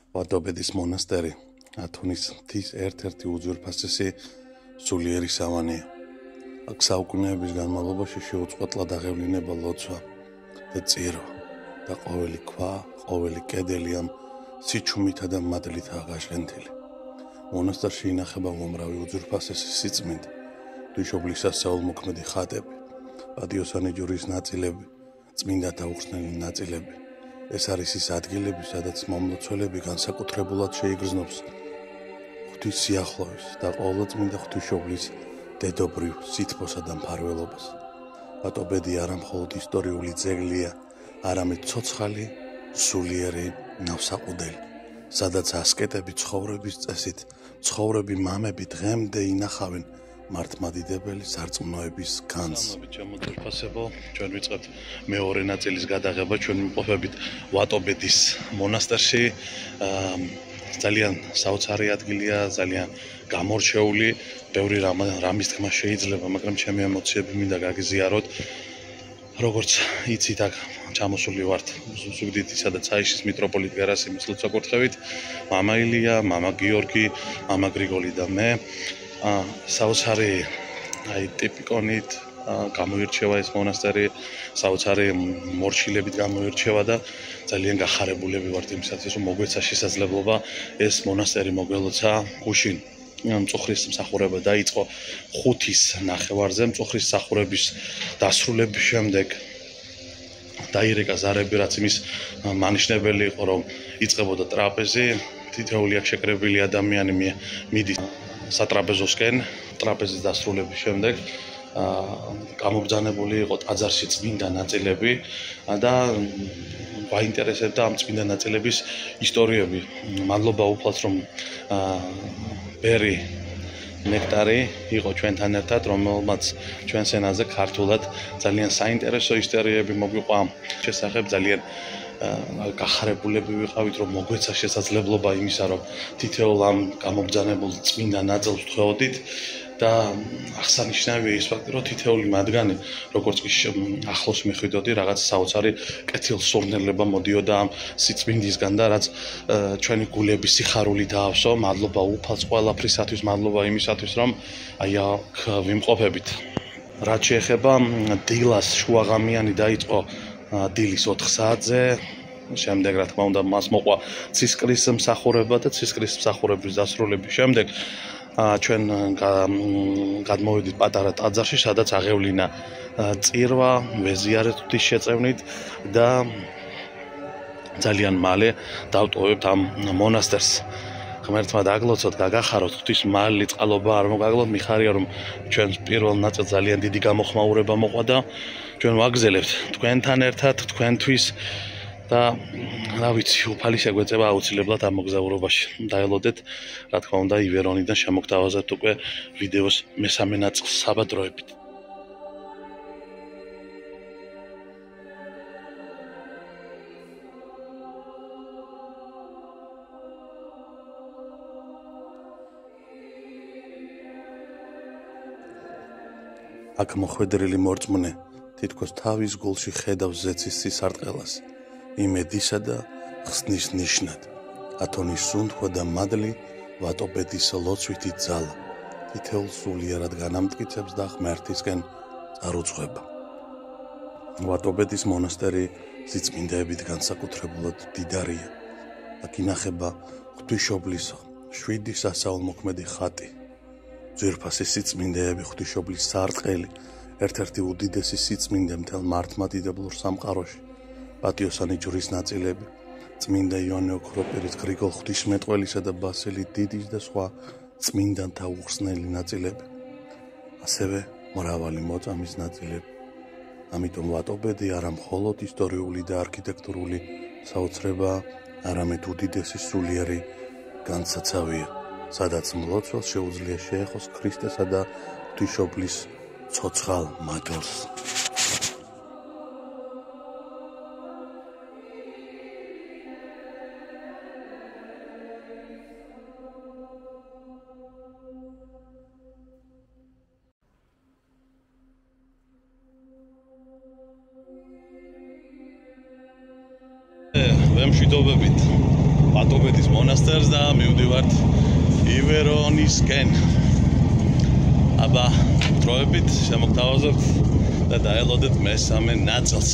ვატობედის მონასტერი ათონის მთის ერთ-ერთი უძვირფასესი სულიერი სავანია. აქ საუკუნეების განმავლობაში შეუწყვეტლად აღევლინება ლოცვა და წირვა და ყოველი ქვა, ყოველი კედელი ამ სიჩუმითა და მადლითაა გაშენთილი. მონასტერში ინახება უამრავი უძვირფასესი სიწმინდე, ღვთისმშობლის სასწაულმოქმედი ხატები, პატიოსანი ჯვრის ნაწილები, წმინდათა უხსნელი ნაწილები. ეს არის ის ადგილები, სადაც მომლოცველები განსაკუთრებულად შეიგრძნობს ღვთის სიახლოვეს და ყოვლადწმინდა ღვთისმშობლის დედობრივ სითბოსა და მფარველობას. ვატობედი არა მხოლოდ ისტორიული ძეგლია, არამედ ცოცხალი, სულიერი ნავსაყუდელი, სადაც ასკეტები ცხოვრების წესით, ცხოვრები მამები დღემდე ინახავენ მართლმადიდებელი სარწმუნოების განძს. Შემოძვირფასებო, ჩვენ ვიწყებთ მეორე ნაწილის გადაღება, ჩვენ ვიმყოფებით ვატობედის მონასტერში. ძალიან საოცარი ადგილია, ძალიან გამორჩეული, ბევრი რამის თქმა შეიძლება, მაგრამ ჩემი ემოციები მინდა გაგიზიაროთ. როგორც იცით, აქ ჩამოსული ვართ ზუგდიდისა და ცაიშის მიტროპოლიტ გერასიმის ლოცვა-კურთხევით, მამა ილია, მამა გიორგი, მამა გრიგოლი და მე. საოცარი ტიპიკონით გამოირჩევა ეს მონასტერი, საოცარი მორჩილებით გამოირჩევა და ძალიან გახარებულები ვართ იმისათვის, რომ მოგვეცა შესაძლებლობა ეს მონასტერი მოგველოცა გუშინ. მწუხრის მსახურება დაიწყო 5-ის ნახევარზე, მწუხრის მსახურების დასრულების შემდეგ დაირეკა ზარები, რაც იმის მანიშნებელი იყო, რომ იწყებოდა ტრაპეზი, თითოეული აქ შეკრებილი ადამიანი მიდის სატრაპეზოსკენ, ტრაპეზის დასრულების შემდეგ გამობრძანებული იყო ტაძარში წმინდა ნაწილები და გვაინტერესებდა ამ წმინდა ნაწილების ისტორიები. მადლობა უფალს, რომ ბერი ნექტარი იყო ჩვენთან ერთად, რომელმაც ჩვენს ენაზე ქართულად ძალიან საინტერესო ისტორიები მოგვიყვა ამ შესახებ. ძალიან გახარებულები ვიყავით, რომ მოგვეცა შესაძლებლობა იმისა, რომ თითოეულ ამ გამობრძანებულ წმინდა ნაწილს ვთხოვდით და აღსანიშნავია ის ფაქტი, რომ თითოეული მათგანი, როგორც კი ახლოს მიხვიდოდი, რაღაც საოცარი კეთილსურნელება მოდიოდა ამ სიწმინდისგან და რაც ჩვენი გულების სიხარული დაავსო. მადლობა უფალს ყველაფრისათვის, მადლობა იმისათვის, რომ აი აქ ვიმყოფებით. რაც შეეხება დილას შუაღამიანი დაიწყო დილის 4 საათზე, შემდეგ რა თქმა უნდა მას მოყვა ცისკრის მსახურება და ცისკრის მსახურების დასრულების შემდეგ ჩვენ გადმოვედით პატარა ტაძარში, სადაც აღევლინა წირვა, ვეზიარეთ ღვთის შეწევნით და ძალიან მალე დავტოვებთ ამ მონასტერს. ღმერთმა დაგლოცოთ, გაგახაროთ, ღვთის მალე წყალობა არ მოგაგლოთ. მიხარია, რომ ჩვენს პირველ ნაწილს ძალიან დიდი გამოხმაურება მოყვა და ჩვენ ვაგზელებთ თქვენთან ერთად, თქვენთვის და რა ვიცი, უფალი შეგვეწევა აუცილებლად ამ მოგზაურობაში. დაელოდეთ, რა თქმა უნდა, ივერონიდან შემოგთავაზებთ უკვე ვიდეოს მესამე ნაწილს საბადროებით. აქ მოხვედრილი მორწმუნე თითქოს თავის გულში ხედავს ზეცის სისარტყელას, იმედისა და ხსნის ნიშნად. ათონის სუნთქვა და მადლი ვატობედის ლოცვითი ძალა თითოეულ სულიერად განამტკიცებს და ღმერთისკენ წარუძღვება. ვატობედის მონასტერი სიწმინდეებით განსაკუთრებულად მდიდარია. აქ ინახება ღვთისმშობლის 7 სასწაულმოქმედი ხატი, ძვირფასი სიწმინდეები, ღვთისმშობლის სარტყელი, ერთ-ერთი უდიდესი სიწმინდე მთელ მართლმადიდებლურ სამყაროში, პატიოსანი ჯვრის ნაწილები, წმინდა იოანე ოქროპირის, გრიგოლ ღვთისმეტყველისა და ბასილი დიდის და სხვა წმინდანთა უხსნელი ნაწილები, ასევე მრავალი მოწამის ნაწილები. ამიტომ ვატობედი არა მხოლოდ ისტორიული და არქიტექტურული საოცრებაა, არამედ უდიდესი სულიერი განსაცავია, სადაც მლოცველს შეუძლია შეეხოს ქრისტესა და ღვთისმშობლის ცოცხალ მადლს. ვემშვიდობებით პატობეთის მონასტერს და მივდივართ ივერონისკენ. აბა, დროებით შემოგთავაზებთ და დაელოდეთ მესამე ნაწილს.